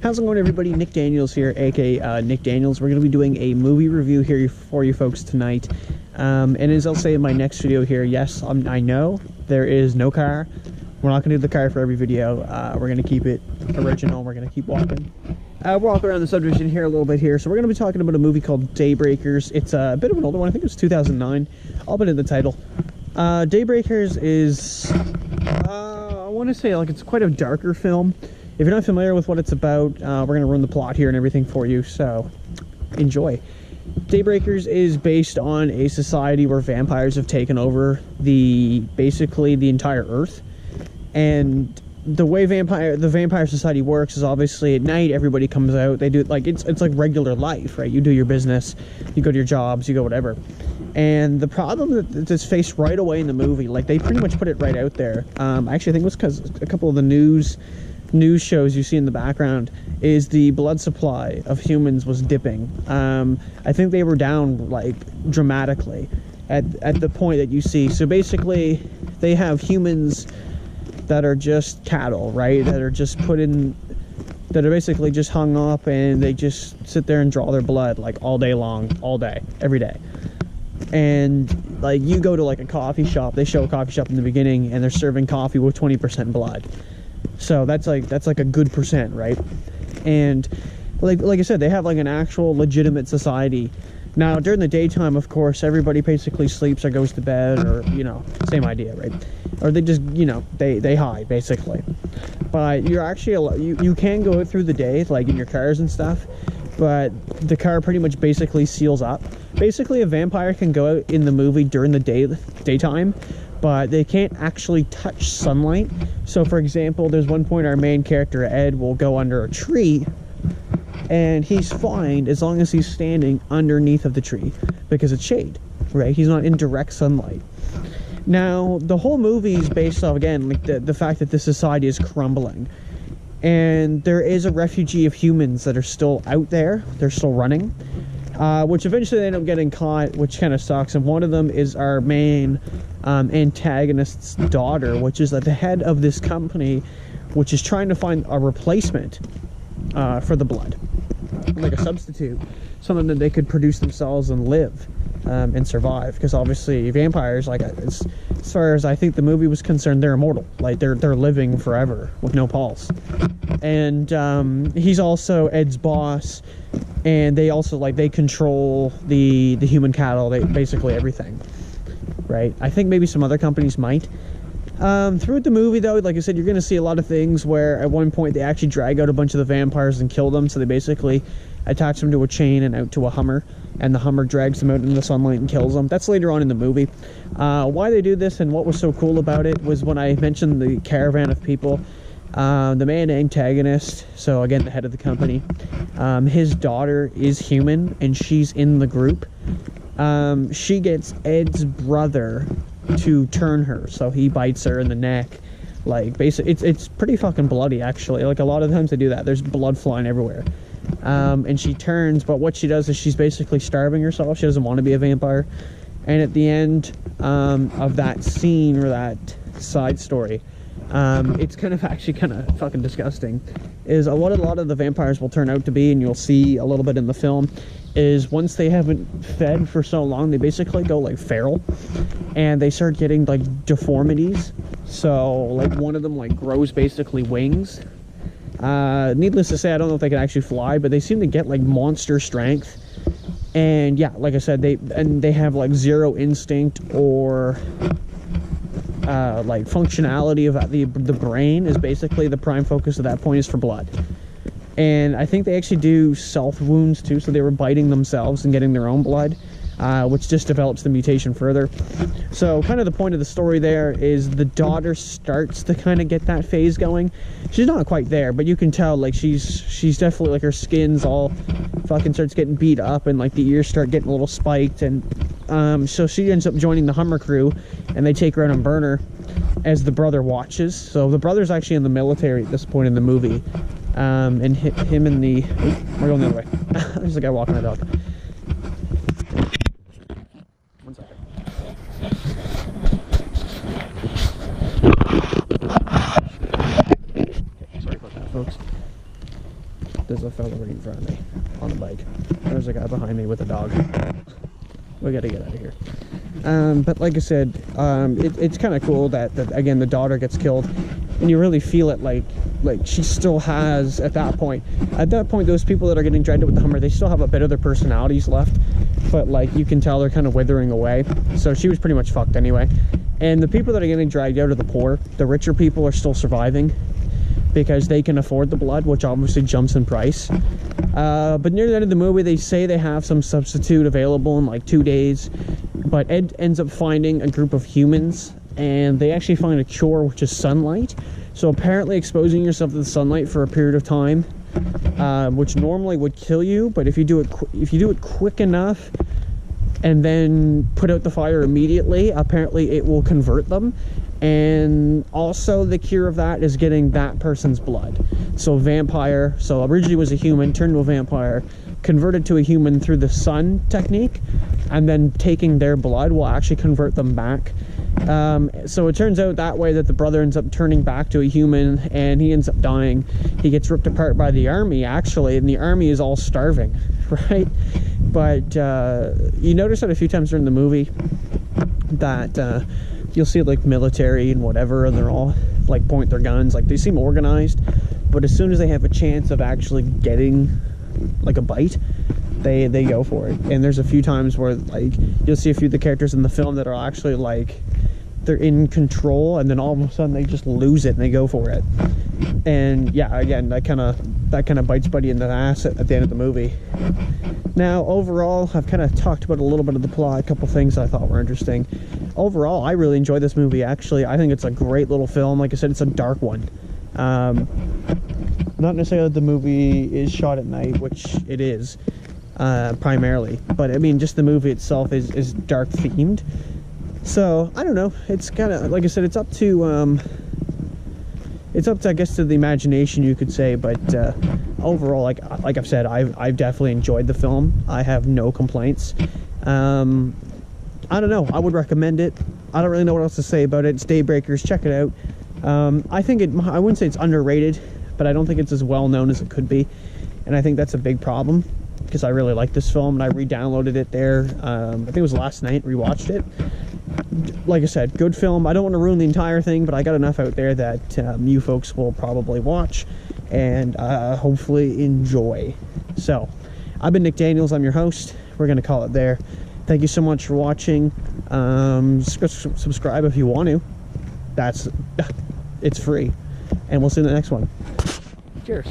How's it going, everybody? Nick Daniels here, aka Nick Daniels. We're going to be doing a movie review here for you folks tonight. And as I'll say in my next video here, yes, I know there is no car. We're not going to do the car for every video. We're going to keep it original. We're going to keep walking. We'll walk around the subdivision here a little bit here. So we're going to be talking about a movie called Daybreakers. It's a bit of an older one. I think it was 2009. I'll put it in the title. Daybreakers is, I want to say, like, it's quite a darker film. If you're not familiar with what it's about, we're going to run the plot here and everything for you, so enjoy. Daybreakers is based on a society where vampires have taken over basically the entire Earth. And the way the vampire society works is obviously at night everybody comes out. They do like it's like regular life, right? You do your business, you go to your jobs, you go whatever. And the problem that's faced right away in the movie, like they pretty much put it right out there. Actually, I think it was because a couple of the news shows you see in the background is the blood supply of humans was dipping. I think they were down like dramatically at the point that you see. So basically they have humans that are just cattle, right? That are just that are basically just hung up, and they just sit there and draw their blood like all day long, all day, every day. And like you go to like a coffee shop, they show a coffee shop in the beginning and they're serving coffee with 20% blood. So that's like a good percent, right? And like I said, they have like an actual legitimate society. Now during the daytime, of course, everybody basically sleeps or goes to bed, or same idea, right? Or they just they hide basically. But you're actually you can go through the day like in your cars and stuff, but the car pretty much basically seals up. Basically a vampire can go out in the movie during the daytime, but they can't actually touch sunlight. So for example, there's one point our main character Ed will go under a tree and he's fine as long as he's standing underneath of the tree because it's shade, right? He's not in direct sunlight. Now the whole movie is based off, again, like the fact that this society is crumbling, and there is a refugee of humans that are still out there. They're still running, which eventually they end up getting caught, which kind of sucks. And one of them is our main antagonist's daughter, which is at the head of this company, which is trying to find a replacement for the blood, like a substitute, something that they could produce themselves and live and survive. Because obviously vampires, like as far as I think the movie was concerned, they're immortal. Like they're living forever with no pulse. And he's also Ed's boss, and they also they control the human cattle. They basically everything, right? I think maybe some other companies might. Throughout the movie, though, like I said, you're going to see a lot of things where at one point they actually drag out a bunch of the vampires and kill them. So they basically attach them to a chain and out to a Hummer, and the Hummer drags them out in the sunlight and kills them. That's later on in the movie. Why they do this and what was so cool about it was when I mentioned the caravan of people. The main antagonist, so again the head of the company, his daughter is human and she's in the group. She gets Ed's brother to turn her, so he bites her in the neck. Like basically it's pretty fucking bloody, actually. Like a lot of times they do that, there's blood flying everywhere. And she turns, but what she does is she's basically starving herself. She doesn't want to be a vampire. And at the end of that scene, or that side story, it's kind of fucking disgusting, is what a lot of the vampires will turn out to be, and you'll see a little bit in the film, is once they haven't fed for so long, they basically go like feral, and they start getting like deformities. So like one of them like grows basically wings. Needless to say, I don't know if they can actually fly, but they seem to get like monster strength. And yeah, like I said, they have like zero instinct or like functionality of the brain is basically the prime focus of that point is for blood. And I think they actually do self wounds too, so they were biting themselves and getting their own blood, which just develops the mutation further. So kind of the point of the story there is the daughter starts to kind of get that phase going. She's not quite there, but you can tell like she's definitely like her skin's all fucking starts getting beat up, and like the ears start getting a little spiked. And so she ends up joining the Hummer crew, and they take her out and burn her as the brother watches. So the brother's actually in the military at this point in the movie. And him and the... We're going the other way. There's a guy walking a dog. One second. Okay, sorry about that, folks. There's a fella right in front of me on a bike. There's a guy behind me with a dog. We gotta get out of here. But like I said, it's kind of cool that again the daughter gets killed, and you really feel it like she still has at that point those people that are getting dragged out with the Hummer, they still have a bit of their personalities left, but like you can tell they're kind of withering away. So she was pretty much fucked anyway. And the people that are getting dragged out are the poor. The richer people are still surviving because they can afford the blood, which obviously jumps in price. But near the end of the movie, they say they have some substitute available in like 2 days. But Ed ends up finding a group of humans, and they actually find a cure, which is sunlight. So apparently exposing yourself to the sunlight for a period of time, which normally would kill you, but if you do it quick enough and then put out the fire immediately, apparently it will convert them. And also the cure of that is getting that person's blood. So vampire, so originally was a human, turned to a vampire, converted to a human through the sun technique, and then taking their blood will actually convert them back. So it turns out that way that the brother ends up turning back to a human, and he ends up dying. He gets ripped apart by the army, actually, and the army is all starving, right? But you notice that a few times during the movie that you'll see like military and whatever, and they're all like point their guns, like they seem organized, but as soon as they have a chance of actually getting like a bite, they go for it. And there's a few times where like you'll see a few of the characters in the film that are actually like they're in control, and then all of a sudden they just lose it and they go for it. And yeah, again, that kind of bites Buddy in the ass at the end of the movie. Now overall, I've kind of talked about a little bit of the plot, a couple things I thought were interesting. Overall, I really enjoyed this movie, actually. I think it's a great little film. Like I said, it's a dark one. Not necessarily that the movie is shot at night, which it is, primarily. But I mean, just the movie itself is dark themed. So, I don't know. It's kind of, like I said, it's up to, I guess, to the imagination, you could say. But overall, like I've said, I've definitely enjoyed the film. I have no complaints. I don't know, I would recommend it. I don't really know what else to say about it. It's Daybreakers, check it out. I think I wouldn't say it's underrated, but I don't think it's as well known as it could be. And I think that's a big problem, because I really like this film, and I re-downloaded it there. I think it was last night, rewatched it. Like I said, good film. I don't want to ruin the entire thing, but I got enough out there that you folks will probably watch and hopefully enjoy. So, I've been Nick Daniels, I'm your host. We're going to call it there. Thank you so much for watching. Subscribe if you want to. It's free. And we'll see you in the next one. Cheers.